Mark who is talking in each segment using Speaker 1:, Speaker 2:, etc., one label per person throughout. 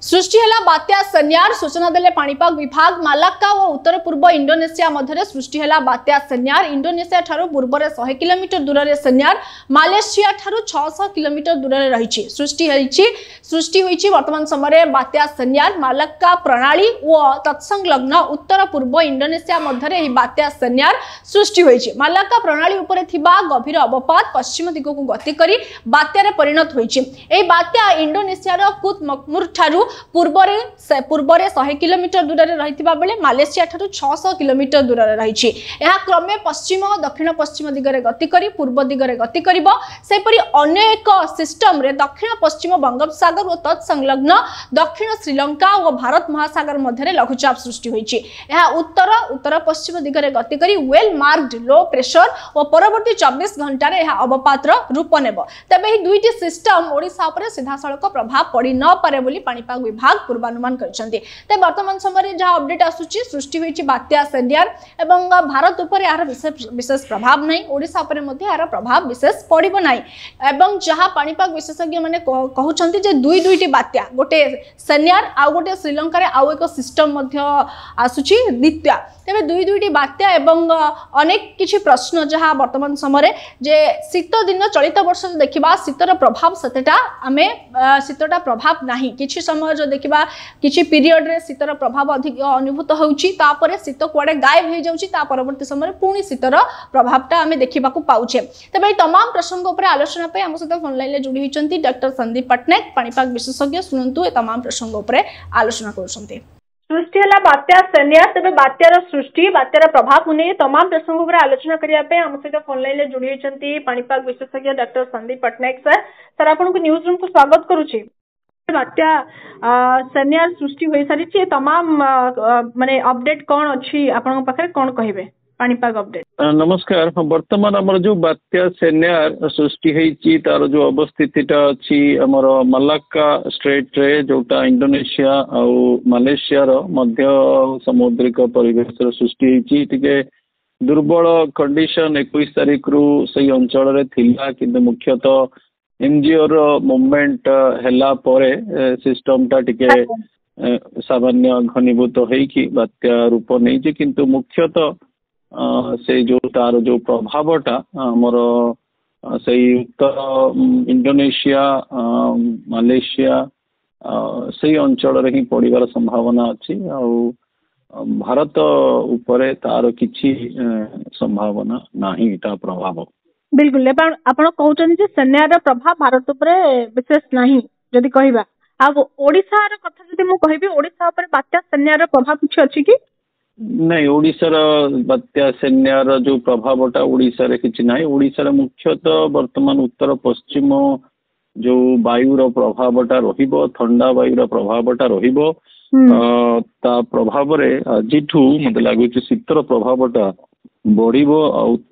Speaker 1: सृष्टि है बात्या सन्यार सूचना देले पाणीपाग विभाग मालाक्का और उत्तर पूर्व इंडोनेशिया मध्य सृष्टि है बात्या सन्यार इंडोनेशिया ठारू पूर्व 100 किलोमीटर दूर रे सन्यार मालेशिया ठारू 600 किलोमीटर दूर रे रही सृष्टि होईची वर्तमान समय बात्या सन्यार मालाक्का प्रणाली और तत्संलग्न उत्तर पूर्व इंडोनेशिया मध्य बात्या सन्यार सृष्टि होईची मालाक्का प्रणाली उपरे थिबा गभीर अवपात पश्चिम दिग को गति करी बात्यारे परिणत होईची एई बात्या इंडोनेशियार कुतमकमुर ठारू पूर्वरे 100 किलोमीटर दूर रे रहितिबा बेले मालेशिया ठारू 600 किलोमीटर दूर रे रहिछि एहा क्रमे पश्चिम दक्षिण पश्चिम दिगरे गति करी पूर्व दिगरे गति करिवो सेपरि अनेक सिस्टम रे दक्षिण पश्चिम बंगोपसागर और तत्संलग्न दक्षिण श्रीलंका और भारत महासागर मध्य लघुचाप सृष्टि होईछि एहा उत्तर पश्चिम दिगरे गति करी वेल मार्क्ड लो प्रेशर और परवर्ती 24 घंटा रे एहा अवपातर रूप नेबो तबे ही दुईटी सिस्टम ओडिसा उपरे सीधासळक प्रभाव पड़ी न पारे बोली पाणीपाग विभाग पूर्वानुमान करछन्ते ते वर्तमान समय जहाँ अपडेट आसुची सृष्टि होईची बात्या सन्यार एवं भारत उपर यार विशेष प्रभाव नहीं ओडिसा उपर मध्ये यार प्रभाव विशेष पड़िबो नाही एवं जहाँ पाणीपाग विशेषज्ञ माने कहउछन्ते जे दुईटी बात्या गोटे सन्यार आ गोटे श्रीलंका रे आउ एक सिस्टम मध्ये आसुची द्वितीय तेरे दुईटी बात्या एवं अनेक किछि प्रश्न जहाँ वर्तमान समय जे शीत दिन चलित वर्ष देखिबा शीतर प्रभाव सतेटा आमे शीतटा प्रभाव नाही किछि समय जो देखिबा किछि पीरियड रे शीतर प्रभाव अधिक अनुभूत होउची तापरे शीत कुआडे गायब हो जाउची ता परवर्ती समय पुणी शीतर प्रभावटा आमे देखिबा को पाउछे तबे तमाम प्रसंग ऊपर आलोचना पे हम सहित फोन लाइन ले जुड़ी होइचंती डॉक्टर संदीप पटनायक पाणीपाग विशेषज्ञ सुनंतु ए तमाम प्रसंग ऊपर आलोचना करूछंती सृष्टि है बात्या सन्यार तेज बात्यार सृष्टि बात्यार प्रभाव नहीं तमाम प्रसंग पर आलोचना करने आम सहित फोन लाइन जोड़ी होती पाणीपाग विशेषज्ञ डॉक्टर संदीप पटनायक सर आपको न्यूज रूम को स्वागत करुच्ची बात्या सन्यार सृष्टि हो सारी तमाम माने अपडेट कौन अच्छी आपन पाखरे कौन कहिबे पाणीपाग अपडेट
Speaker 2: नमस्कार वर्तमान आमर जो बात्या सन्यार सृष्टि होईची तार जो अवस्थितिटा अछि आमर मालाक्का स्ट्रेट रे जोटा इंडोनेशिया आउ मालेशिया रो मध्य समुद्रिक परिवेश रो सृष्टि होईची टिके दुर्बल कंडीशन 21 तारिख रु सही अंचल रे थिला किंतु मुख्यतः एनजीओ रो मूवमेंट हैला परे सिस्टम टा टिके सामान्य घनीभूत होईकी बात्या रूप नेची किंतु मुख्यतः से जो तार जो प्रभावटा आमर से उत्तर इंडोनेशिया मालेशिया से अंचल रे ही पड़िबार संभावना अच्छी भारत उपरे तार किछि संभावना नाही ता प्रभाव
Speaker 1: बिल्कुल आपण कहउछन जे सन्यार प्रभाव भारत उपरे विशेष नाही जदि कहिबा आ ओडिसा र कथा जदि मु कहिबी ओडिसा उपरे बात्या सन्यार प्रभाव किछि अछि कि
Speaker 2: नहीं ओडिशार बात्या सन्यार जो प्रभावटा ओडिशा किछि नाही ओडिशा मुख्यतः वर्तमान उत्तर पश्चिम जो वायुर प्रभावटा रहिबो ठंडा वायुर प्रभावटा रहिबो ता प्रभाव रे आजिठू मते लागुछि शीतर प्रभावटा बढ़िबो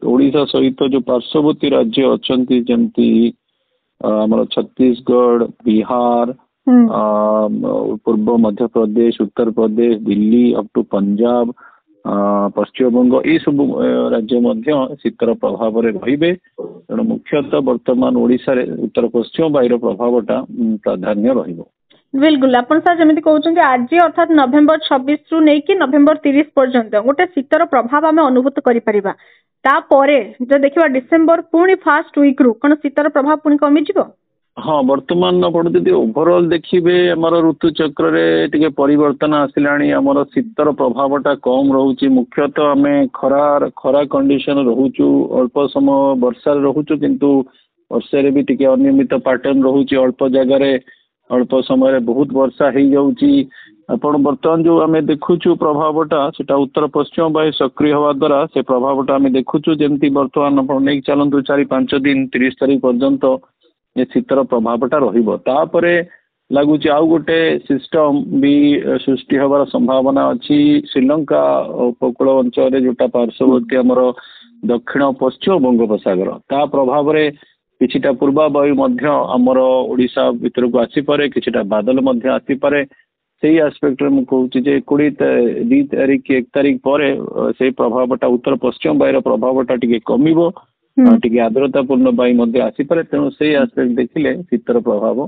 Speaker 2: ओडिशा सहित जो पार्श्ववर्ती राज्य अछंती जेंती हमर छत्तीसगढ़ बिहार पूर्व मध्य प्रदेश उत्तर प्रदेश दिल्ली अप टू पंजाब पश्चिम बंग ये सब राज्य मध्य शीतर प्रभाव रे रहिबे तेणु मुख्यतः वर्तमान ओडिशा रे उत्तर पश्चिम वायुर प्रभावटा प्राधान्य रहिबो
Speaker 1: बिल्कुल अपन सर जमिति कहउछन आज अर्थात नवेम्बर 26 रु नै कि नवेम्बर 30 पर्यंत गोटे शीतर प्रभाव आमे अनुभूत करि परिबा ता परे जो देखिबा डिसेंबर पुणी फर्स्ट वीक रु कोन शीतर प्रभाव पुणी कमी जिवो
Speaker 2: हाँ वर्तमान आपण जदि ओवरऑल देखिबे हमर ऋतु चक्र रे टिके परिवर्तन आसिलाणी हमर शीतर प्रभावटा कम रहउची मुख्यतः हमें खरा कंडीशन रहउचु अल्प समय वर्षा रहउचु किंतु वर्षा रे भी टिके अनियमित पैटर्न रहउची अल्प जगह रे अल्प समय रे बहुत वर्षा हे जाउची आपण वर्तमान जो हमें देखुचु प्रभावटा सेटा उत्तर पश्चिम वायु सक्रिय होवा द्वारा से प्रभावटा हमें देखुचु जेंती वर्तमान आपण नै चलंतु 4-5 दिन 30 तारिख पर्यंत ये शीतर प्रभावटा रहिबो तापरे लागुची आउ गोटे सिस्टम भी सृष्टि होबार संभावना अछि श्रीलंका उपकूल अंचल रे जोटा पार्श्ववर्ती हमर दक्षिण पश्चिम बंगोपसागर ता प्रभाव रे किछिटा पूर्वा वायु मध्य हमर ओडिशा भीतर को आसी पारे किछिटा बादल मध्य आसी पारे सेही एस्पेक्ट रे मु कहूची जे 2 तारिख 1 तारिख परे से प्रभावटा उत्तर पश्चिम वायुर प्रभावटा टिके कमिबो टिके आर्द्रतापूर्ण वायु मध्य आसी पारे तेणु से एस्पेक्ट देखिले शीतर प्रभाव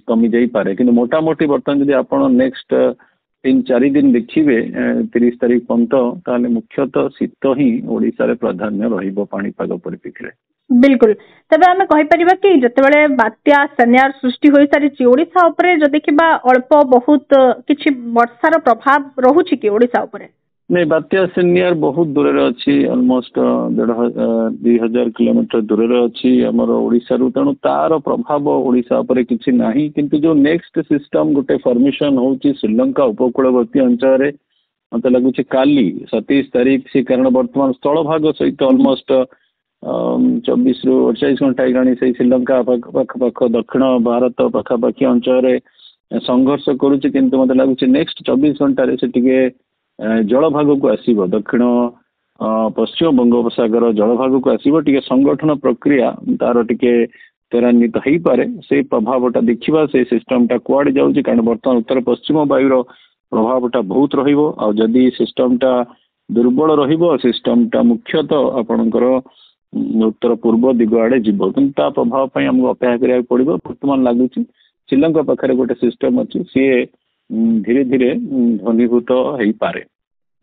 Speaker 2: कमी जाई पारे कि मोटामोटी बर्तमान जदि आपण नेक्स्ट 3-4 दिन देखिए 30 तारीख पर्यंत मुख्यतः शीत ही ओडिशा रे प्राधान्य रहिबो पाणीपाग परिप्रेक्षी रे।
Speaker 1: बिल्कुल तबे आमे कहि परिबा कि जतेबेले बात्या सन्यार सृष्टि होई सारी ओडिशा उपरे जो देखिबा अल्प बहुत किछि वर्षार प्रभाव रहुछि कि ओडिशा उपरे?
Speaker 2: नहीं बात्या सेनियर बहुत दूर अच्छी अलमोस्ट 2000 किलोमीटर दूर अच्छी आमर ओडिशा रु तेणु तार प्रभाव ओडिशा उपरे किछि नाही किंतु जो नेक्स्ट सिस्टम गोटे फॉर्मेशन होची श्रीलंका उपकूलवर्ती अंचल मत लगुच काली 27 तारीख से कारण वर्तमान स्थल भाग सहित अलमोस्ट 24 रु 48 घंटा हेगाणी से श्रीलंका पाख दक्षिण भारत पाखापाखि अंचल संघर्ष करुच्ची किंतु मत लगुच नेक्स्ट 24 घंटा से टिके जल भाग को आसीबो दक्षिण पश्चिम बंगोपसागर जल भाग को आसीबो टिके संगठन प्रक्रिया तार टिके त्वरान्वित हो पारे से प्रभावटा देखिबा से सिस्टमटा कुआडे जाउची कारण वर्तमान उत्तर पश्चिम वायुर प्रभावटा बहुत रहिबो आ जदी सिस्टमटा दुर्बल रहिबो सिस्टमटा मुख्यतः आपणकर उत्तर पूर्व दिग आड़े जीव कि प्रभाव पर आमको अपेक्षा करा पड़ो बर्तमान लगुच श्रीलंका पाखे गोटे सिस्टम अच्छी सी धीरे धीरे घनीभूत हो पारे।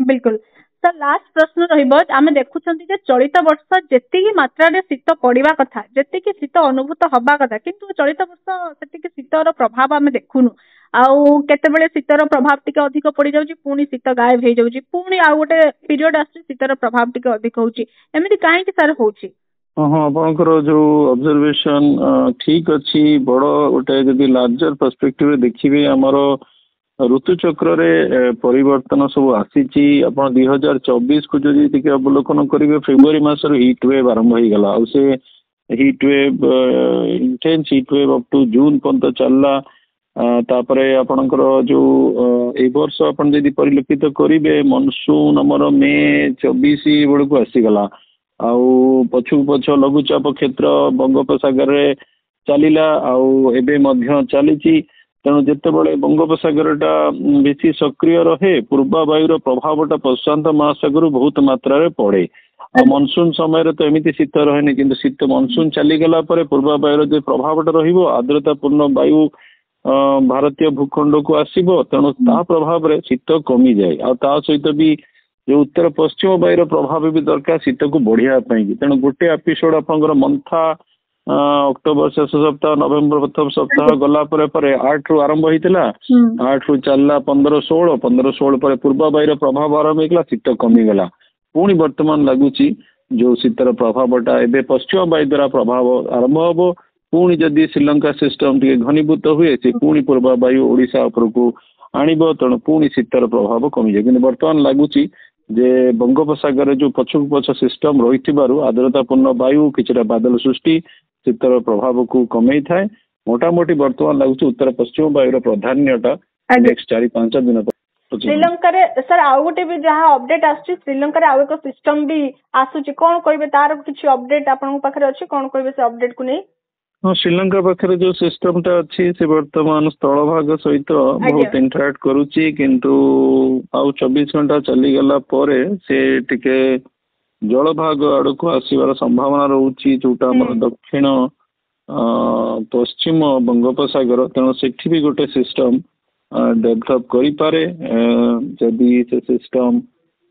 Speaker 1: बिल्कुल सर लास्ट प्रश्न रही देखुं चलित वर्ष जी मात्रा शीत पड़ा कथा जी शीत अनुभूत हवा कथा किंतु चलित वर्ष से शीतर प्रभाव आम देखुनु आउ केतेबेले शीतर प्रभाव टिके अधिक पड़ जाउची पुणी शीत गायब हो जाउची पुणी आउ गोटे पीरियड आसुची शीतर प्रभाव टिके अधिक होउची एमिति काहे कि सर होउची?
Speaker 2: हाँ आपनकर जो ऑब्जर्वेशन ठीक अच्छी बड़ गोटे जदि लार्जर पर्सपेक्टिव देखिए आमर ऋतुचक्र रे परिवर्तन सब आसी आप 2024 को जो अवलोकन करेंगे फेब्रुआरी मासर हिट वेव आरंभ हो गला से heat wave intense heat wave up to June पर्यंत चलला तापरे आपनकर जो ए वर्ष आपन जदि परिलक्षित करेंगे मनसून आमर मे 24 बेल को आसीगला आउ पछू पछ लघुचाप क्षेत्र बंगोपसागर रे चलिला आउ एबे मध्य चली तेणु जितेबाला बंगोपसागर टा बेसी सक्रिय रहे पूर्वा वायुर प्रभावटा प्रशांत महासागर बहुत मात्रा रे पड़े मनसून समय तो एमती शीत रहे कि शीत मनसून चलीगला पूर्वा वायुर जो प्रभावटा रही आर्द्रतापूर्ण वायु भारतीय भूखंड को आसो तेणु ता प्रभाव रे शीत कमी जाए आ सहित भी जो उत्तर पश्चिम वायुर प्रभाव भी दरकार शीत को बढ़िया तेणु गोटे एपिसोड आपंकर मंथा अक्टोबर शेष सप्ताह नवेम्बर प्रथम सप्ताह गला 8 रु आरंभ होता 8 रु चलला 15-16 पर पूर्वा वायुर प्रभाव आरंभ होगा शीत कमीगला पुणी बर्तमान लगुच जो शीतर प्रभावटा एवं पश्चिम वायु द्वारा प्रभाव आरंभ हम पुणी जदि श्रीलंका सिस्टम टे घनीभूत हुए से पुणी पूर्वा वायु ओडिशा उपरकू आणब तेणु पुणी शीतर प्रभाव कमी जाए कि बर्तमान लगुच जे बंगोपसागर जो पछक पछ सिस्टम रही आर्द्रतापूर्ण वायु किछटा बादल सृष्टि शीतर प्रभाव को कमे थाए मोटामोटी बर्तमान लगुच उत्तर पश्चिम वायुर प्राधान्यटा नेक्स्ट 4-5 दिन
Speaker 1: श्रीलंका रे सर आउ गोटे भी जहाँ अपडेट आसुची श्रीलंका रे आउ एक सिस्टम भी आसुची कोन कहबे तार किछि अपडेट आपन पाखरे अछि कोन कहबे से अपडेट को नहीं?
Speaker 2: हाँ श्रीलंका पाखे जो सिस्टमटा अच्छी से वर्तमान स्थल भाग सहित बहुत इंटराक्ट करुच्ची किंतु आउ 24 घंटा चलीगला परे से टिके जल भाग आड़ को आसबार संभावना रोची जोटा आम दक्षिण पश्चिम बंगोपसागर तेणु सेठी भी गोटे सिस्टम डेभलप करि पारे जदि से सिस्टम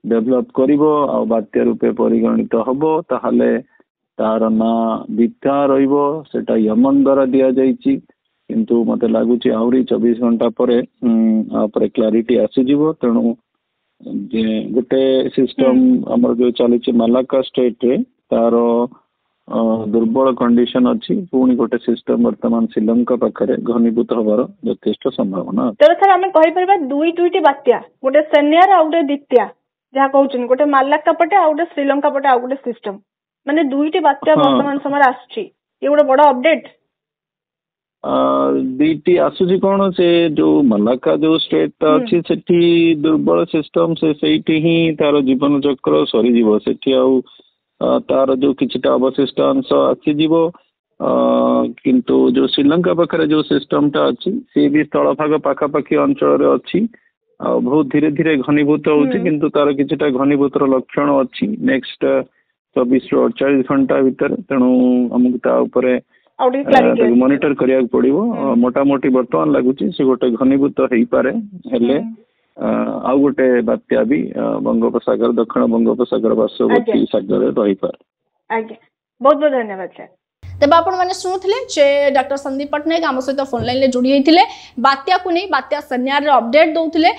Speaker 2: डेभलप करिवो आ बात्या रूपे परिगणित हबो ताहाले तार ना दिथा रहिबो सेटा यमन द्वारा दिया जाइछि किंतु मते लागुछि आउरी 24 घंटा परे आपरे क्लैरिटी आसी जिवो तेणु गोटे सिस्टम हमर जो चली मालाका स्टेट रे तार दुर्बल कंडीशन अच्छी पुणी गोटे सिस्टम वर्तमान श्रीलंका पाखे घनीभूत हबार यथेष्ट संभावना।
Speaker 1: तो सर आम कहि दुईटी बात्या गोटे सेनियर आ गोटे द्वितीय जहाँ कहउछन गोटे मालाका पटे आ गोटे श्रीलंका पटे आ गोटे सिस्टम माने दुईटी बात्या वर्तमान समय आसुची ये गोटे बड़ अपडेट
Speaker 2: दीटी आसुची कौन से जो मलाका जो स्टेट अच्छी सेठी दुर्बल सिस्टम से सेठी ही तार जीवन चक्र सरी जीवो सेठी आउ तार जो किछटा अवशिष्ट अंश आसीज किंतु जो श्रीलंका पाखे जो सिस्टमटा अच्छी सी भी स्थल भाग पाखापाखि अंचल अच्छी बहुत धीरे धीरे घनीभूत होउची किंतु तार किछटा घनीभूत लक्षण अच्छी नेक्स्ट 24 ରୁ 48 घंटा भीतर तेणु आमको ता उपरे मॉनिटर करिया पड़िबो मोटा मोटी वर्तमान लागुची से गोटे घनीभूत हेई पारे हेले आउ गोटे बात्या भी बंगोपसागर दक्षिण बंगोपसागर पार्श्ववर्ती सागर रही पारे।
Speaker 3: आज्ञा बहुत बहुत धन्यवाद सर।
Speaker 1: तेज आपण मैंने शुणुले जे डॉक्टर संदीप पट्टनायक आम सहित फोन लाइन में जोड़ी होते बात्या को नहीं बात्या सन्यार अपडेट दौले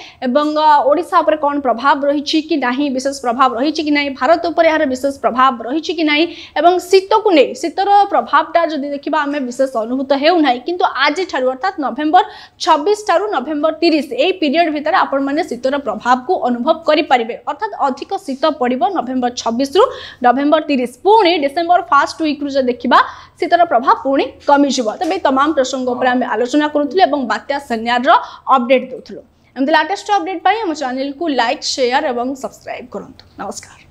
Speaker 1: ओडिशा पर कौन प्रभाव रही कि नहीं विशेष प्रभाव रही कि नहीं भारत उपर यार विशेष प्रभाव रही कि नहीं एवं शीत को नहीं शीतर प्रभावटा जदि देखा आम विशेष अनुभूत होना किंतु आज ठारू अर्थात नवेम्बर 26 ठारू नवेम्बर 30 यही पीरियड भितर आपण मैंने शीतर प्रभाव को अनुभव करेंगे अर्थात अधिक शीत पड़ो नवेम्बर 26 रु नवेम्बर 30 पुणी डिसेम्बर फर्स्ट वीक रु देखा शीतर प्रभाव पुणी कमिज तेज तमाम प्रसंग पर आम आलोचना करूँ बात्या सन्यार अपडेट दूँ एमती लाटेस्ट अपडेट पाई हम चैनल को लाइक शेयर और सब्सक्राइब करूँ। नमस्कार।